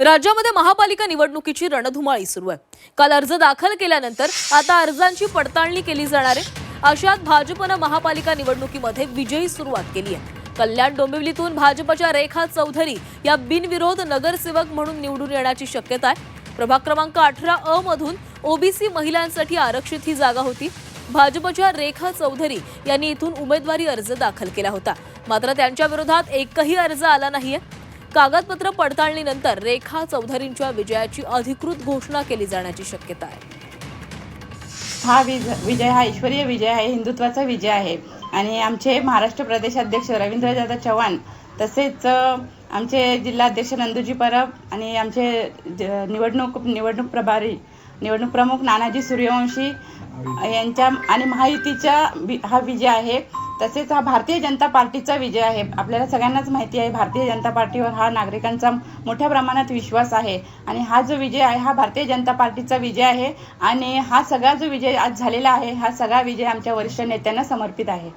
राज्यामध्ये महापालिका निवडणुकीची रणधुमाळी सुरू आहे। काल अर्ज दाखल केल्यानंतर आता अर्जांची पडताळणी केली जाणार आहे। अशात भाजपने महापालिका निवडणुकीमध्ये विजयी सुरुवात केली आहे। कल्याण डोंबिवलीतून भाजपच्या रेखा चौधरी या बिनविरोध नगरसेवक म्हणून निवडून येण्याची शक्यता आहे। प्रभाग क्रमांक 18 मधून ओबीसी महिलांसाठी आरक्षित ही जागा होती। भाजपच्या रेखा चौधरी यांनी इथून उमेदवारी अर्ज दाखल केला होता, मात्र त्यांच्या विरोधात एकही अर्ज आला नाहीये। कागदपत्र पडताळणीनंतर रेखा चौधरींच्या विजयाची अधिकृत घोषणा केली जाण्याची शक्यता आहे। हा विजय हा ईश्वरीय विजय आहे, हिंदुत्वाचा विजय आहे। आणि आमचे महाराष्ट्र प्रदेश अध्यक्ष रवींद्रदादा चव्हाण, तसेच आमचे जिल्हाध्यक्ष नंदूजी परब आणि आमचे निवडणूक प्रमुख नानाजी सूर्यवंशी यांच्या आणि महायुतीचा हा विजय आहे। तसेच हा भारतीय जनता पार्टीचा विजय आहे। आपल्याला सगळ्यांनाच माहिती आहे, भारतीय जनता पार्टीवर हा नागरिकांचा मोठ्या प्रमाणात विश्वास आहे आणि हा जो विजय आहे हा भारतीय जनता पार्टीचा विजय आहे। आणि हा सगळा जो विजय आज झालेला आहे, हा सगळा विजय आमच्या वरिष्ठ नेत्यांना समर्पित आहे।